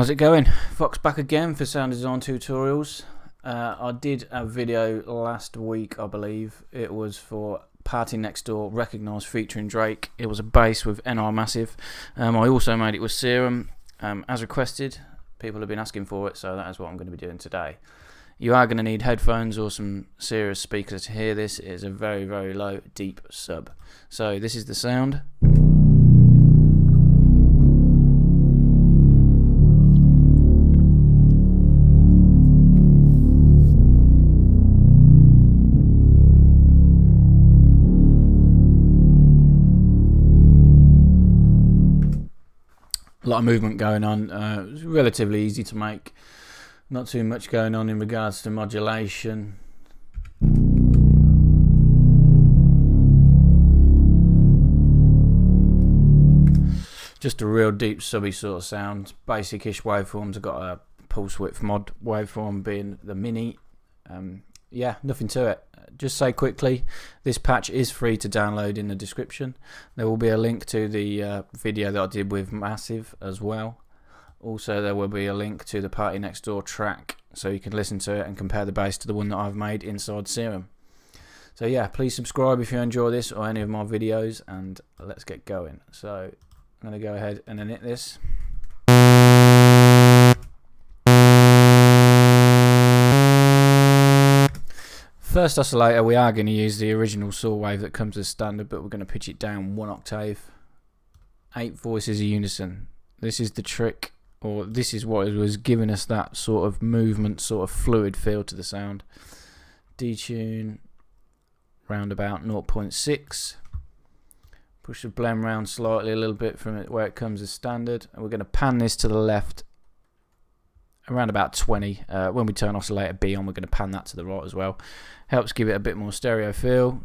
How's it going? Fox back again for sound design tutorials. I did a video last week, I believe. It was for Partynextdoor Recognised featuring Drake. It was a bass with NR Massive. I also made it with Serum as requested. People have been asking for it, so that is what I'm going to be doing today. You are going to need headphones or some serious speakers to hear this. It is a very, very low, deep sub. So this is the sound. A lot of movement going on. It was relatively easy to make. Not too much going on in regards to modulation. Just a real deep subby sort of sound. Basic-ish waveforms. I've got a pulse width mod waveform being the mini. Yeah, nothing to it. Just say quickly, this patch is free to download in the description. There will be a link to the video that I did with Massive as well. Also, there will be a link to the Partynextdoor track, so you can listen to it and compare the bass to the one that I've made inside Serum. So yeah, please subscribe if you enjoy this or any of my videos, and let's get going. So I'm going to go ahead and init this. First oscillator, we are going to use the original saw wave that comes as standard, but we're going to pitch it down 1 octave. 8 voices a unison. This is the trick, or this is what was giving us that sort of movement, sort of fluid feel to the sound. Detune round about 0.6. Push the blend round slightly a little bit from it where it comes as standard, and we're going to pan this to the left around about 20. When we turn oscillator B on, we're going to pan that to the right as well. Helps give it a bit more stereo feel.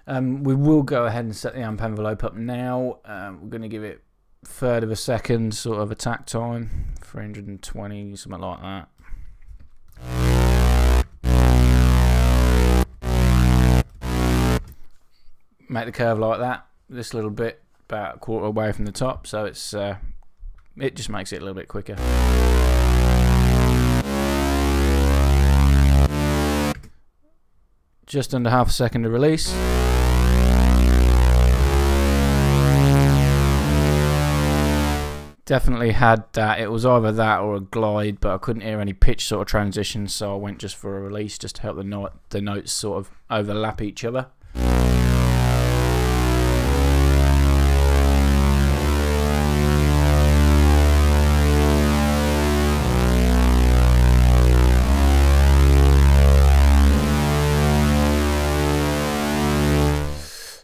We will go ahead and set the amp envelope up now. We're going to give it a third of a second sort of attack time, 320, something like that. Make the curve like that, this little bit about a quarter away from the top, so it's it just makes it a little bit quicker. Just under half a second to release. Definitely had that. It was either that or a glide, but I couldn't hear any pitch sort of transition, so I went just for a release just to help the notes sort of overlap each other.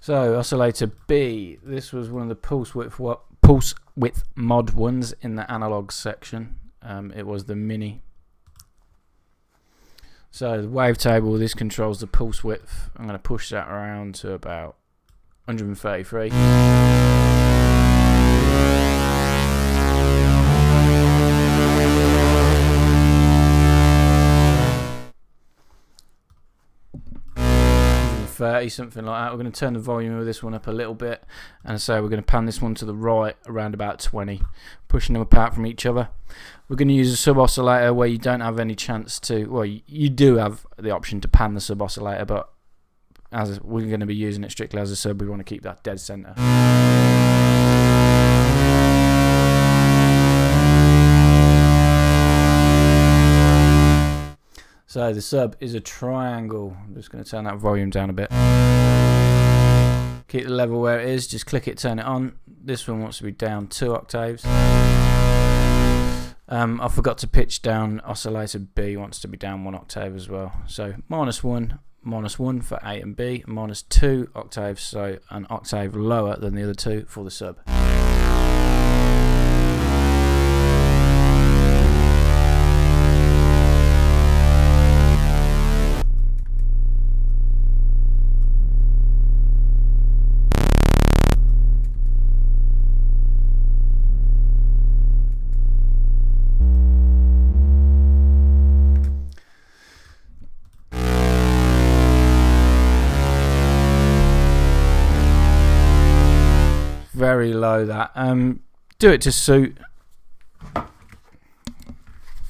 So oscillator B, this was one of the pulse width mod ones in the analog section. It was the mini. So the wavetable, this controls the pulse width. I'm going to push that around to about 133. Something like that. We're going to turn the volume of this one up a little bit, and so we're going to pan this one to the right around about 20, pushing them apart from each other. We're going to use a sub oscillator where you don't have any chance to, well, you do have the option to pan the sub oscillator, but as we're going to be using it strictly as a sub, we want to keep that dead center. So the sub is a triangle. I'm just going to turn that volume down a bit. Keep the level where it is, just click it, turn it on. This one wants to be down 2 octaves. I forgot to pitch down oscillator B, wants to be down 1 octave as well. So -1 for A and B, -2 octaves, so an octave lower than the other two for the sub. very low, that. Do it to suit.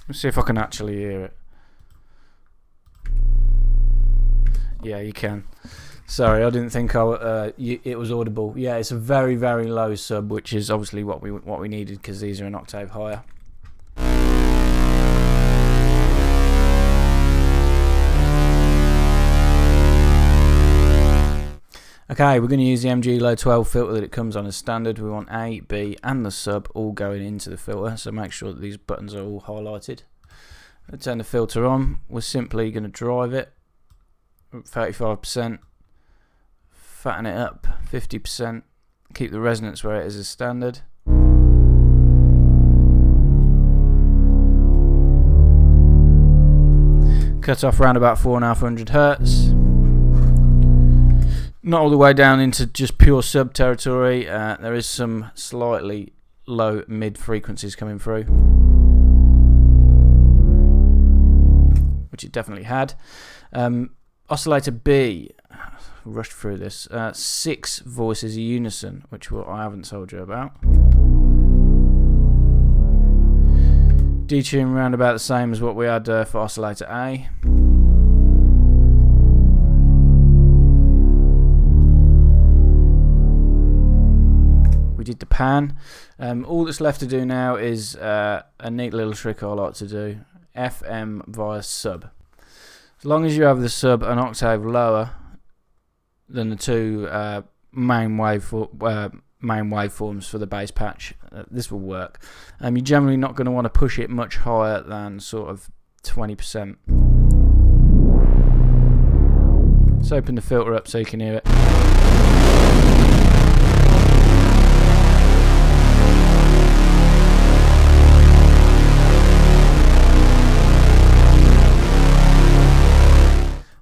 Let's see if I can actually hear it. Yeah, you can. Sorry, I didn't think it was audible. Yeah, it's a very, very low sub, which is obviously what we needed, because these are an octave higher. Okay, we're going to use the MG Low 12 filter that it comes on as standard. We want A, B and the sub all going into the filter, so make sure that these buttons are all highlighted. I'll turn the filter on. We're simply going to drive it 35%, fatten it up 50%, keep the resonance where it is as standard. Cut off around about 4,500 Hertz. Not all the way down into just pure sub territory. There is some slightly low mid frequencies coming through, which it definitely had. Oscillator B, rushed through this. 6 voices unison, which I haven't told you about. Detune round about the same as what we had for oscillator A. We did the pan. All that's left to do now is a neat little trick I like to do. FM via sub. As long as you have the sub an octave lower than the two main waveforms for the bass patch, this will work. You're generally not going to want to push it much higher than sort of 20%. Let's open the filter up so you can hear it.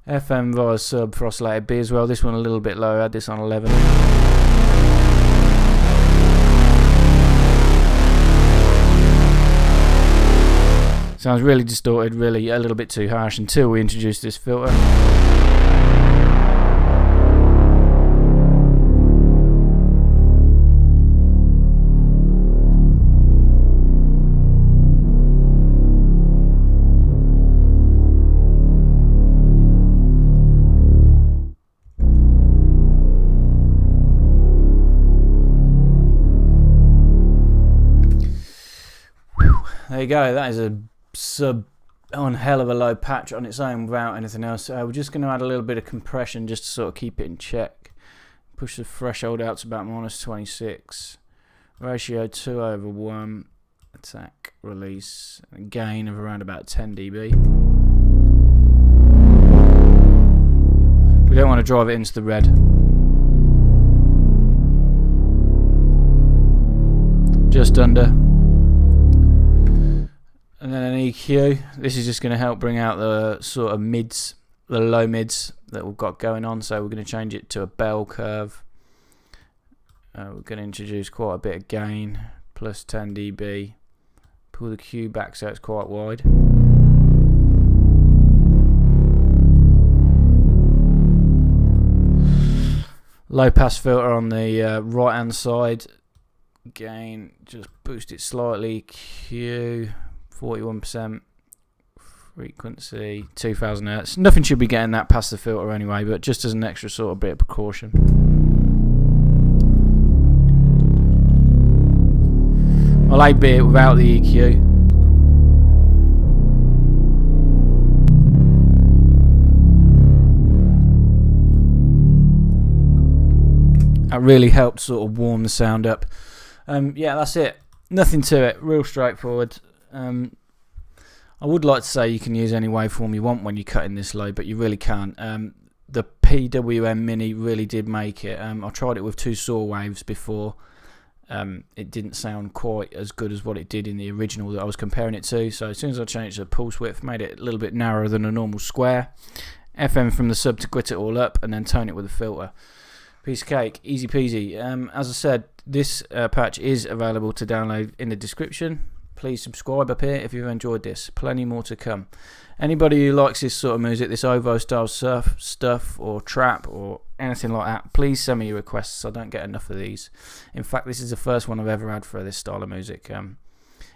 FM via sub for oscillator B as well. This one a little bit low. I had this on 11. Sounds really distorted, really a little bit too harsh until we introduce this filter. There you go, that is a sub on hell of a low patch on its own without anything else. We're just going to add a little bit of compression just to sort of keep it in check. Push the threshold out to about -26. Ratio 2/1. Attack, release, and gain of around about 10 dB. We don't want to drive it into the red. Just under. And then an EQ. This is just going to help bring out the sort of mids, the low mids that we've got going on. So we're going to change it to a bell curve. We're going to introduce quite a bit of gain, plus 10 dB. Pull the Q back so it's quite wide. Low pass filter on the right hand side. Gain, just boost it slightly. Q. 41%, frequency 2000 Hz. Nothing should be getting that past the filter anyway, but just as an extra sort of bit of precaution. I'll 8-bit it without the EQ. That really helped sort of warm the sound up. Yeah, that's it. Nothing to it. Real straightforward. I would like to say you can use any waveform you want when you're cutting this low, but you really can't. The PWM Mini really did make it. I tried it with 2 saw waves before. It didn't sound quite as good as what it did in the original that I was comparing it to. So as soon as I changed the pulse width, made it a little bit narrower than a normal square. FM from the sub to quit it all up, and then tone it with a filter. Piece of cake, easy peasy. As I said, this patch is available to download in the description. Please subscribe up here if you've enjoyed this. Plenty more to come. Anybody who likes this sort of music, this OVO style surf stuff or trap or anything like that, please send me your requests. I don't get enough of these. In fact, this is the first one I've ever had for this style of music.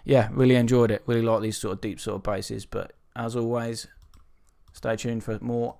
Yeah, really enjoyed it. Really like these sort of deep sort of basses. But as always, stay tuned for more